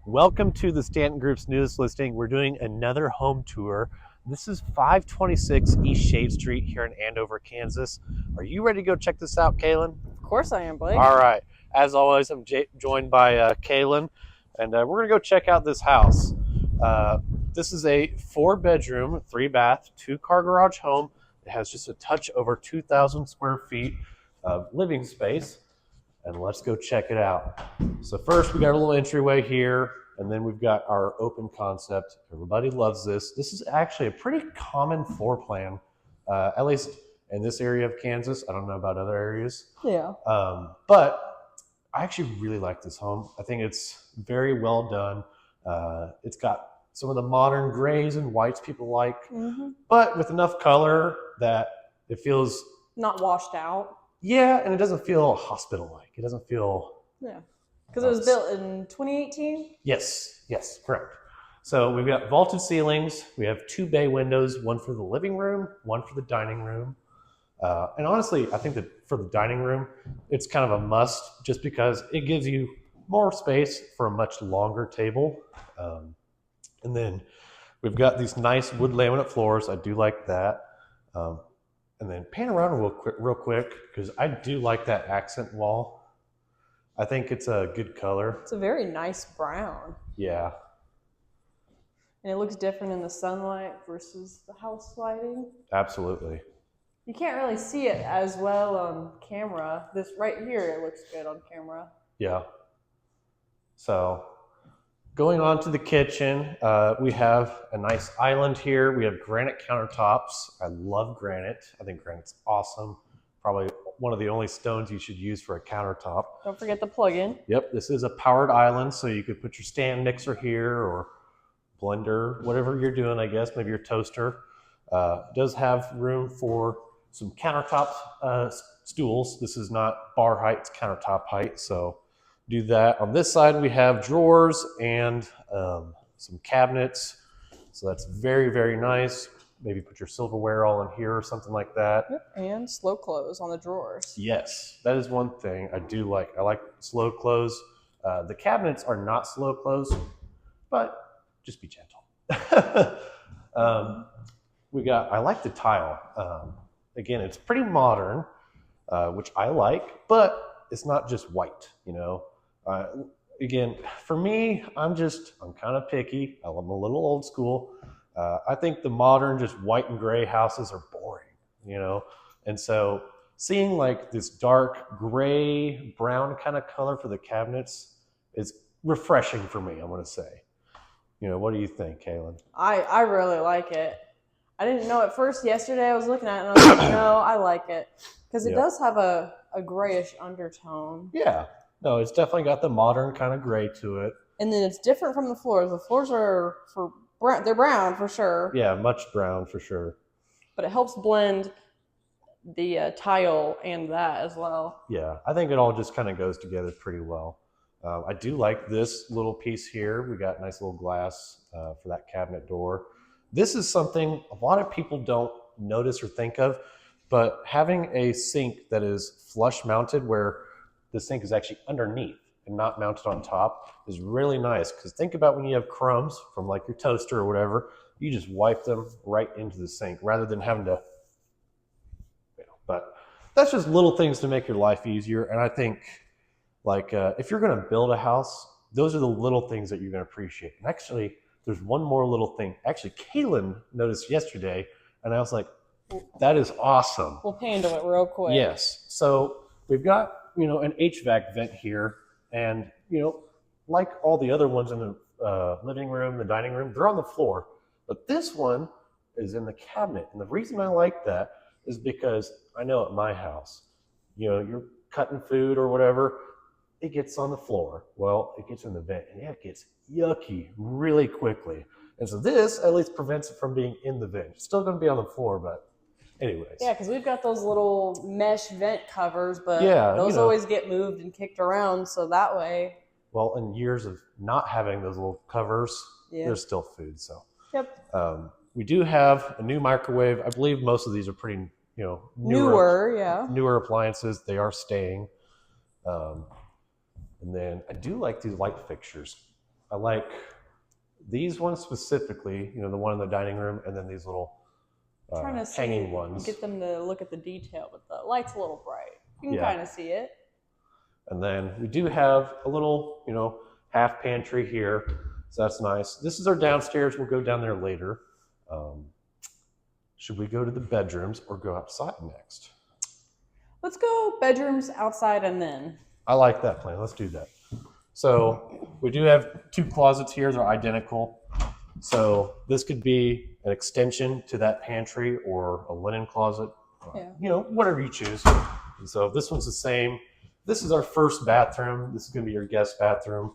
Welcome to the Stanton Group's newest listing. We're doing another home tour. This is 526 East Shade Street here in Andover, Kansas. Are you ready to go check this out, Kaylin? Of course I am, Blake. All right. As always, I'm joined by Kaylin, and we're going to go check out this house. This is a 4-bedroom, 3-bath, 2-car garage home. It has just a touch over 2,000 square feet of living space. And let's go check it out. So first we got a little entryway here, and then we've got our open concept. Everybody loves this. This is actually a pretty common floor plan, at least in this area of Kansas. I don't know about other areas. Yeah. But I actually really like this home. I think it's very well done. It's got some of the modern grays and whites people like, but with enough color that it feels not washed out. Yeah, and it doesn't feel hospital-like. It doesn't feel... Yeah, because it was built in 2018? Yes, correct. So we've got vaulted ceilings. We have 2 bay windows, one for the living room, one for the dining room. And honestly, I think that for the dining room, it's kind of a must just because it gives you more space for a much longer table. And then we've got these nice wood laminate floors. I do like that. And then pan around real quick, because I do like that accent wall. I think it's a good color. It's a very nice brown. Yeah. And it looks different in the sunlight versus the house lighting. Absolutely. You can't really see it as well on camera. This right here, it looks good on camera. Yeah. So going on to the kitchen, we have a nice island here. We have granite countertops. I love granite. I think granite's awesome. Probably one of the only stones you should use for a countertop. Don't forget the plug-in. Yep, this is a powered island, so you could put your stand mixer here or blender, whatever you're doing, I guess, maybe your toaster. It does have room for some countertop stools. This is not bar height, it's countertop height, so do that. On this side, we have drawers and some cabinets. So that's very, very nice. Maybe put your silverware all in here or something like that. Yep. And slow close on the drawers. Yes, that is one thing I do like. I like slow close. The cabinets are not slow close, but just be gentle. I like the tile. Again, it's pretty modern, which I like, but it's not just white, you know. Again, for me, I'm kind of picky. I'm a little old school. I think the modern, just white and gray houses are boring, you know? And so seeing like this dark gray, brown kind of color for the cabinets is refreshing for me, I'm going to say. You know, what do you think, Kaylin? I really like it. I didn't know at first. Yesterday I was looking at it and I was like, no, I like it. Because it does have a grayish undertone. Yeah. No, it's definitely got the modern kind of gray to it. And then it's different from the floors. The floors are they're brown for sure. Yeah, much brown for sure. But it helps blend the tile and that as well. Yeah, I think it all just kind of goes together pretty well. I do like this little piece here. We got nice little glass for that cabinet door. This is something a lot of people don't notice or think of, but having a sink that is flush mounted where the sink is actually underneath and not mounted on top is really nice, because think about when you have crumbs from like your toaster or whatever, you just wipe them right into the sink rather than having to, but that's just little things to make your life easier. And I think like if you're going to build a house, those are the little things that you're going to appreciate. And actually, there's one more little thing. Actually, Kaylin noticed yesterday, and I was like, that is awesome. We'll handle it real quick. Yes. So we've got, an HVAC vent here, and, like all the other ones in the living room, the dining room, they're on the floor. But this one is in the cabinet. And the reason I like that is because I know at my house, you're cutting food or whatever, it gets on the floor. Well, it gets in the vent, and it gets yucky really quickly. And so this at least prevents it from being in the vent. It's still going to be on the floor, but anyways. Yeah, because we've got those little mesh vent covers, but those always get moved and kicked around, so that way. Well, in years of not having those little covers, there's still food. So. Yep. We do have a new microwave. I believe most of these are pretty, newer appliances. They are staying. And then I do like these light fixtures. I like these ones specifically, you know, the one in the dining room, and then these little trying to hanging ones. Get them to look at the detail, but the light's a little bright. You can Yeah. kind of see it. And then we do have a little, you know, half pantry here, so that's nice. This is our downstairs. We'll go down there later. Should we go to the bedrooms or go outside next? Let's go bedrooms, outside, and then. I like that plan. Let's do that. So we do have 2 closets here. They're identical. So this could be an extension to that pantry or a linen closet. Yeah. You know, whatever you choose. And so this one's the same. This is our first bathroom. This is going to be your guest bathroom.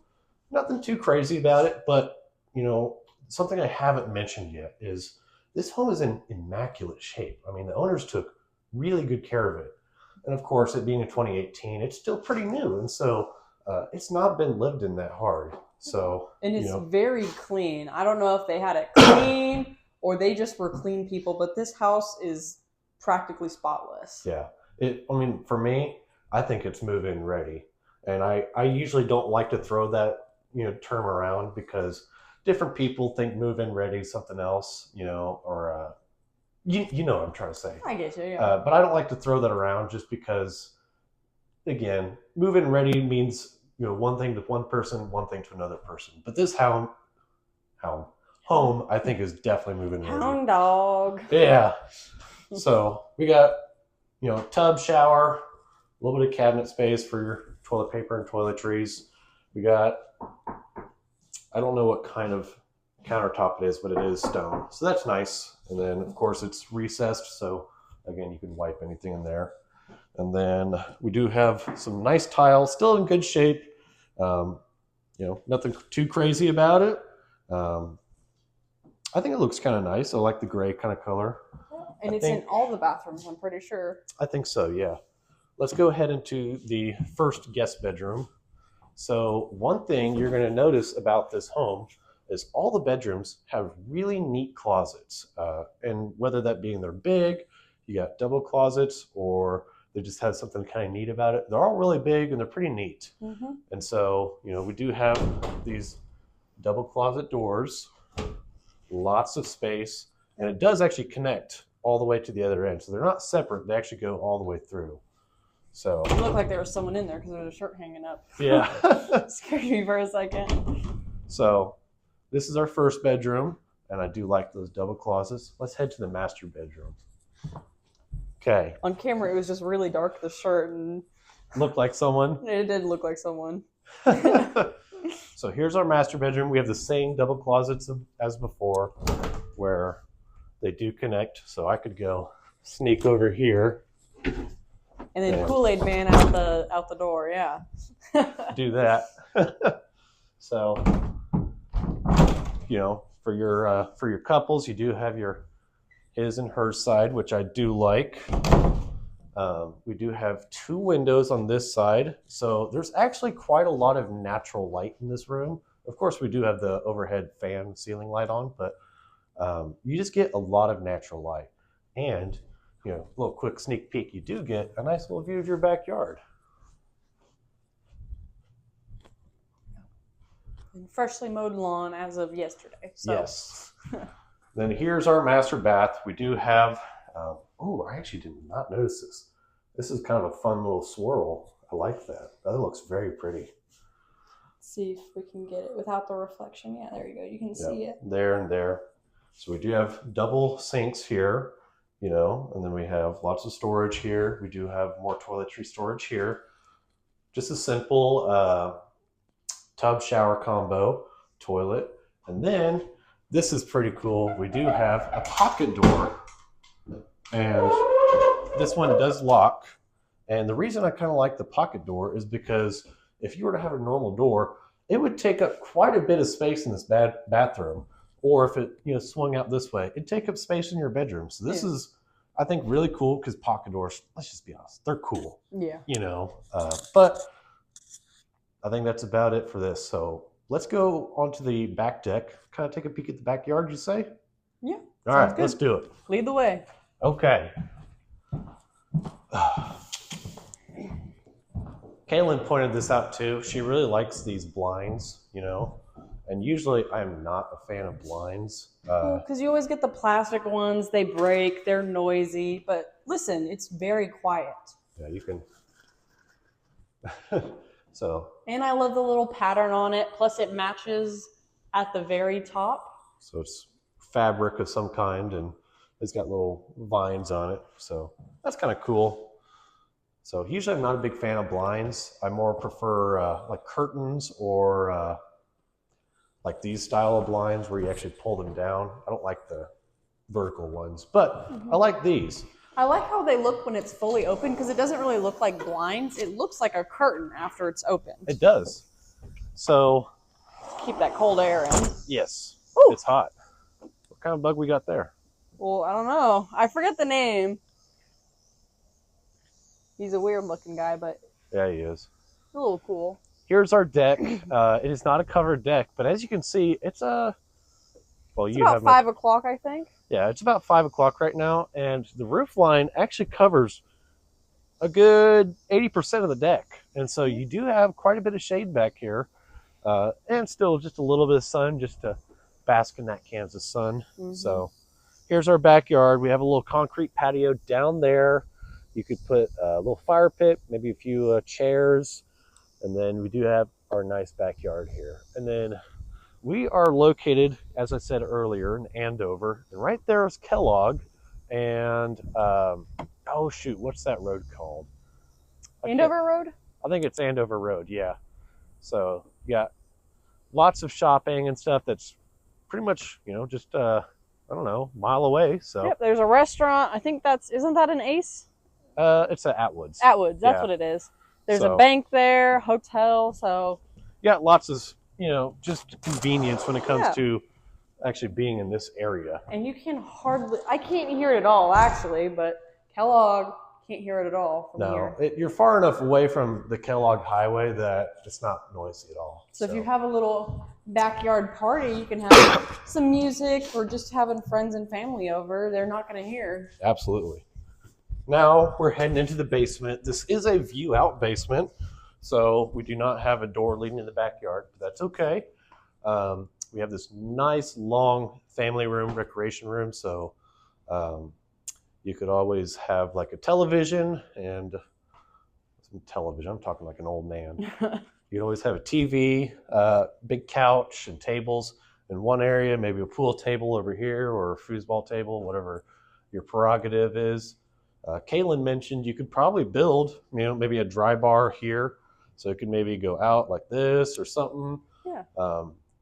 Nothing too crazy about it, but, you know, something I haven't mentioned yet is this home is in immaculate shape. I mean, the owners took really good care of it. And of course, it being a 2018, it's still pretty new. And so it's not been lived in that hard. So, and it's very clean. I don't know if they had it clean or they just were clean people, but this house is practically spotless. Yeah. I mean, for me, I think it's move-in ready. And I usually don't like to throw that, you know, term around because different people think move-in ready something else, you know, or you know what I'm trying to say. I get you, yeah. But I don't like to throw that around just because, again, move-in ready means, you know, one thing to one person, one thing to another person. But this home, I think, is definitely move-in ready. Hound dog. Yeah. So we got, you know, tub, shower, a little bit of cabinet space for your toilet paper and toiletries. We got, I don't know what kind of countertop it is, but it is stone. So that's nice. And then, of course, it's recessed. So, again, you can wipe anything in there. And then we do have some nice tiles, still in good shape. You know, nothing too crazy about it. I think it looks kind of nice. I like the gray kind of color. And it's in all the bathrooms, I'm pretty sure. I think so, yeah. Let's go ahead into the first guest bedroom. So one thing you're going to notice about this home is all the bedrooms have really neat closets. And whether that being they're big, you got double closets, or they just have something kind of neat about it. They're all really big and they're pretty neat. Mm-hmm. And so, you know, we do have these double closet doors, lots of space, and it does actually connect all the way to the other end. So they're not separate. They actually go all the way through. So it looked like there was someone in there because there was a shirt hanging up. Yeah. Scared me for a second. So this is our first bedroom, and I do like those double closets. Let's head to the master bedroom. Okay. On camera, it was just really dark, the shirt, and looked like someone. It did look like someone. So here's our master bedroom. We have the same double closets as before, where they do connect. So I could go sneak over here. And then Kool-Aid Man out the door, yeah. Do that. So, you know, for your couples, you do have your his and her side, which I do like. We do have 2 windows on this side, so there's actually quite a lot of natural light in this room. Of course, we do have the overhead fan ceiling light on, but you just get a lot of natural light. And, you know, a little quick sneak peek, you do get a nice little view of your backyard. And freshly mowed lawn as of yesterday. So. Yes. Then here's our master bath. We do have, oh, I actually did not notice this. This is kind of a fun little swirl. I like that. That looks very pretty. Let's see if we can get it without the reflection. Yeah, there you go. You can see it. There and there. So we do have double sinks here, you know, and then we have lots of storage here. We do have more toiletry storage here. Just a simple tub shower combo, toilet. And then this is pretty cool. We do have a pocket door, and this one does lock. And the reason I kind of like the pocket door is because if you were to have a normal door, it would take up quite a bit of space in this bathroom. Or if it, you know, swung out this way, it'd take up space in your bedroom. So this is, I think, really cool because pocket doors, let's just be honest, they're cool. Yeah. You know, but I think that's about it for this. So let's go onto the back deck, kind of take a peek at the backyard, you say? Yeah. All right, let's do it. Lead the way. Okay. Kaylin pointed this out too. She really likes these blinds, you know, And usually I'm not a fan of blinds. Because you always get the plastic ones, they break, they're noisy. But listen, it's very quiet. Yeah, you can. So. And I love the little pattern on it. Plus, it matches at the very top. So it's fabric of some kind, and it's got little vines on it. So that's kind of cool. So usually I'm not a big fan of blinds. I more prefer like curtains or like these style of blinds where you actually pull them down. I don't like the vertical ones, but I like these. I like how they look when it's fully open because it doesn't really look like blinds. It looks like a curtain after it's open. It does. So keep that cold air in. Yes. Ooh. It's hot. What kind of bug we got there? Well, I don't know. I forget the name. He's a weird looking guy, but yeah, he is. A little cool. Here's our deck. It is not a covered deck, but as you can see, it's a... Well, it's about 5 o'clock, I think. Yeah, it's about 5 o'clock right now, and the roof line actually covers a good 80% of the deck. And so you do have quite a bit of shade back here, and still just a little bit of sun just to bask in that Kansas sun. So here's our backyard. We have a little concrete patio down there. You could put a little fire pit, maybe a few chairs, and then we do have our nice backyard here. And then we are located, as I said earlier, in Andover, and right there is Kellogg, and oh shoot, what's that road called? Andover Road? I think it's Andover Road, yeah. So you got lots of shopping and stuff that's pretty much, you know, just I don't know, a mile away. So yep, there's a restaurant. I think isn't that an Ace? It's at Atwood's. Atwood's, that's what it is. There's a bank there, hotel, so yeah, lots of, you know, just convenience when it comes to actually being in this area. And you can I can't hear it at all actually, but Kellogg can't hear it at all from here. You're far enough away from the Kellogg Highway that it's not noisy at all. So if you have a little backyard party, you can have some music or just having friends and family over. They're not going to hear. Absolutely. Now we're heading into the basement. This is a view out basement, so we do not have a door leading to the backyard, but that's okay. We have this nice long family room, recreation room, so you could always have like a television and some television. I'm talking like an old man. You'd always have a TV, big couch and tables in one area, maybe a pool table over here or a foosball table, whatever your prerogative is. Kaylin mentioned you could probably build, you know, maybe a dry bar here, so it could maybe go out like this or something. Yeah.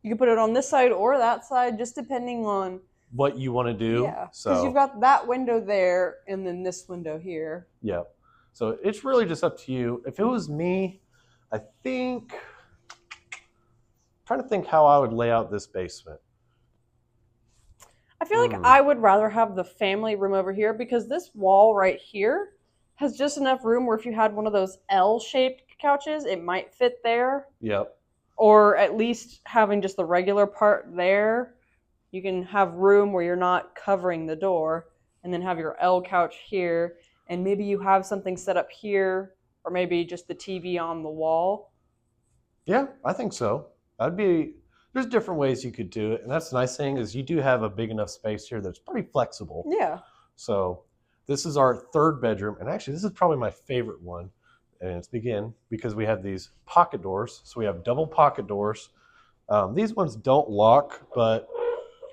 You could put it on this side or that side, just depending on what you want to do. Yeah, because you've got that window there and then this window here. Yeah. So it's really just up to you. If it was me, I think, I'm trying to think how I would lay out this basement. I feel like I would rather have the family room over here because this wall right here has just enough room where if you had one of those L-shaped couches, it might fit there. Yep. Or at least having just the regular part there, you can have room where you're not covering the door and then have your L couch here. And maybe you have something set up here or maybe just the TV on the wall. Yeah, I think so. There's different ways you could do it. And that's the nice thing is you do have a big enough space here that's pretty flexible. Yeah. So this is our third bedroom. And actually, this is probably my favorite one. And it's because we have these pocket doors. So we have double pocket doors. These ones don't lock, but,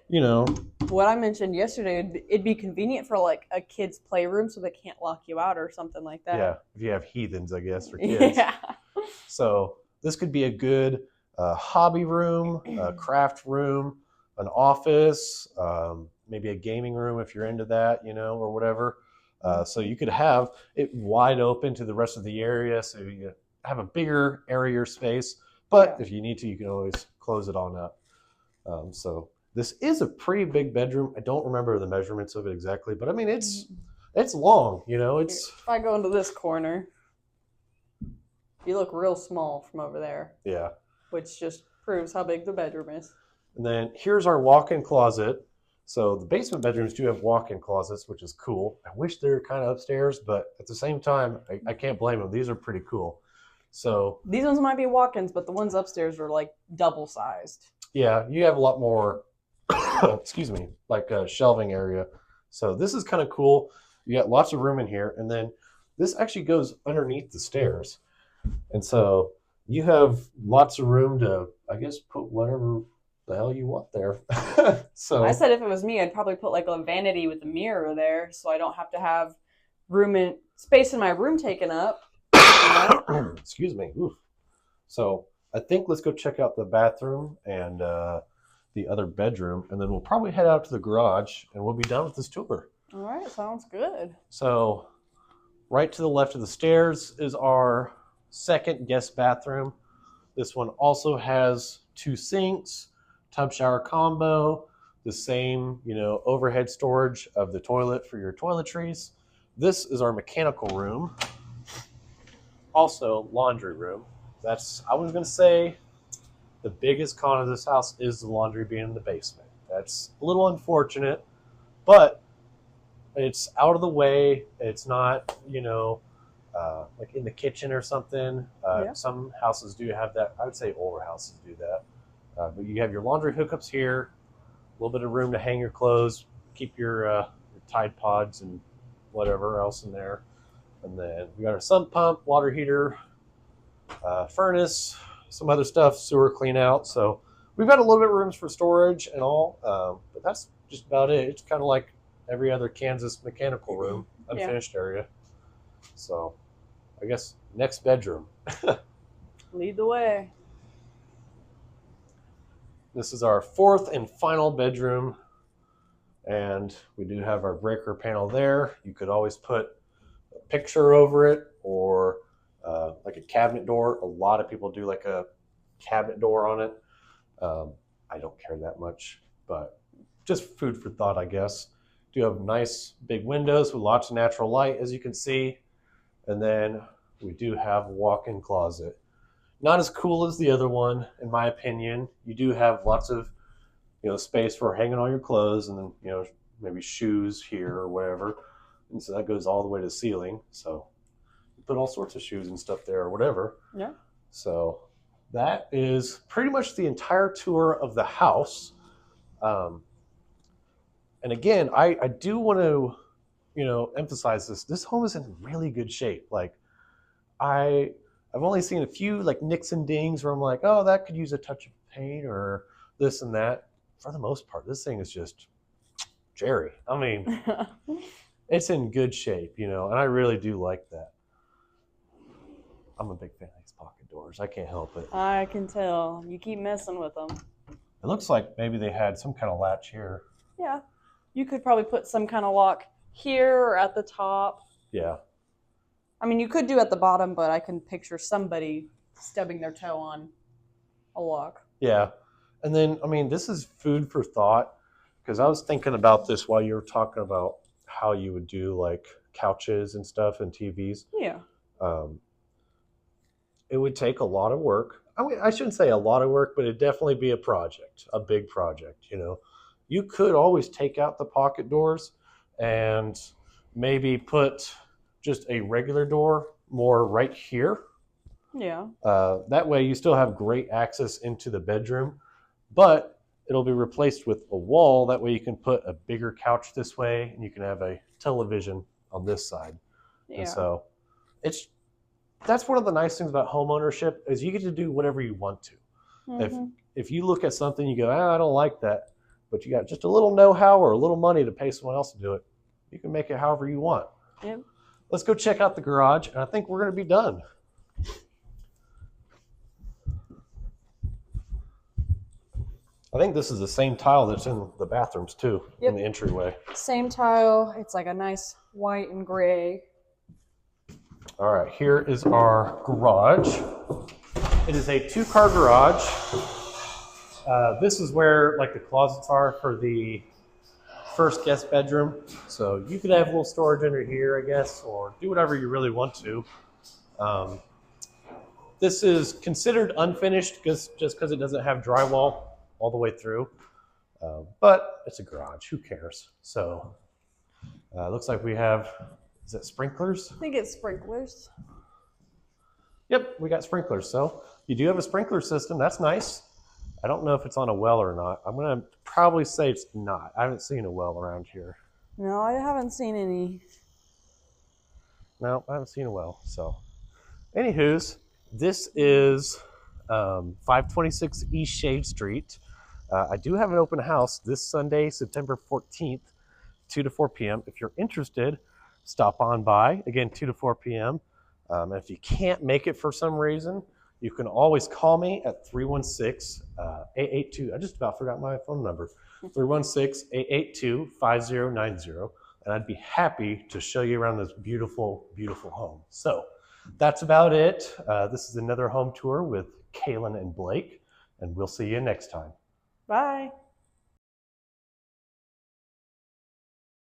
you know. What I mentioned yesterday, it'd be convenient for like a kid's playroom so they can't lock you out or something like that. Yeah, if you have heathens, I guess, for kids. Yeah. So this could be a good hobby room, a craft room, an office, maybe a gaming room if you're into that, you know, or whatever. So you could have it wide open to the rest of the area, so you have a bigger area space. But if you need to, you can always close it on up. So this is a pretty big bedroom. I don't remember the measurements of it exactly, but I mean it's long. You know, it's. If I go into this corner, you look real small from over there. Yeah. Which just proves how big the bedroom is. And then here's our walk-in closet. So the basement bedrooms do have walk-in closets, which is cool. I wish they were kind of upstairs, but at the same time, I can't blame them. These are pretty cool. So these ones might be walk-ins, but the ones upstairs are like double-sized. Yeah, you have a lot more, excuse me, like a shelving area. So this is kind of cool. You got lots of room in here, and then this actually goes underneath the stairs. And so you have lots of room to, I guess, put whatever the hell you want there. I So said if it was me, I'd probably put like a vanity with a mirror there, so I don't have to have space in my room taken up. You know? excuse me. Oof. So I think let's go check out the bathroom and the other bedroom, and then we'll probably head out to the garage, and we'll be done with this tour. All right, sounds good. So right to the left of the stairs is our second guest bathroom. This one also has 2 sinks, tub shower combo, the same, overhead storage of the toilet for your toiletries. This is our mechanical room. Also laundry room. I was going to say the biggest con of this house is the laundry being in the basement. That's a little unfortunate, but it's out of the way. It's not, like in the kitchen or something. Yeah. Some houses do have that. I would say older houses do that. But you have your laundry hookups here, a little bit of room to hang your clothes, keep your Tide Pods and whatever else in there. And then we got our sump pump, water heater, furnace, some other stuff, sewer clean out. So we've got a little bit of rooms for storage and all, but that's just about it. It's kind of like every other Kansas mechanical room, unfinished area. So I guess next bedroom. Lead the way. This is our 4th and final bedroom, and we do have our breaker panel there. You could always put a picture over it or like a cabinet door. A lot of people do like a cabinet door on it. I don't care that much, but just food for thought, I guess. Do have nice big windows with lots of natural light, as you can see. And then we do have a walk-in closet. Not as cool as the other one, in my opinion. You do have lots of, space for hanging all your clothes, and then, maybe shoes here or whatever. And so that goes all the way to the ceiling. So you put all sorts of shoes and stuff there or whatever. Yeah. So that is pretty much the entire tour of the house. And again, I do want to, emphasize this. This home is in really good shape. Like I've only seen a few like nicks and dings where I'm like, oh, that could use a touch of paint or this and that. For the most part, this thing is just Jerry. I mean, it's in good shape, and I really do like that. I'm a big fan of these pocket doors. I can't help it. I can tell. You keep messing with them. It looks like maybe they had some kind of latch here. Yeah. You could probably put some kind of lock here or at the top. Yeah. I mean, you could do at the bottom, but I can picture somebody stubbing their toe on a lock. Yeah. And then, I mean, this is food for thought, because I was thinking about this while you were talking about how you would do like couches and stuff and TVs. Yeah. It would take a lot of work. I mean, I shouldn't say a lot of work, but it'd definitely be a project, a big project, You could always take out the pocket doors and maybe put just a regular door more right here. Yeah. That way you still have great access into the bedroom, but it'll be replaced with a wall. That way you can put a bigger couch this way, and you can have a television on this side. Yeah. And so that's one of the nice things about home ownership is you get to do whatever you want to. Mm-hmm. If you look at something, you go, I don't like that, but you got just a little know-how or a little money to pay someone else to do it, you can make it however you want. Yep. Let's go check out the garage, and I think we're going to be done. I think this is the same tile that's in the bathrooms too, in the entryway. Same tile. It's like a nice white and gray. All right, here is our garage. It is a 2-car garage. This is where like the closets are for the first guest bedroom. So you could have a little storage under here, I guess, or do whatever you really want to. This is considered unfinished just because it doesn't have drywall all the way through. But it's a garage, who cares? So looks like we have, is it sprinklers? I think it's sprinklers. Yep, we got sprinklers. So you do have a sprinkler system, that's nice. I don't know if it's on a well or not. I'm going to probably say it's not. I haven't seen a well around here. No, I haven't seen any. No, I haven't seen a well. So, anywho's, this is 526 East Shade Street. I do have an open house this Sunday, September 14th, 2 to 4 p.m. If you're interested, stop on by. Again, 2 to 4 p.m. And if you can't make it for some reason, you can always call me at 316-882. I just about forgot my phone number. 316-882-5090. And I'd be happy to show you around this beautiful, beautiful home. So that's about it. This is another home tour with Kaylin and Blake, and we'll see you next time. Bye.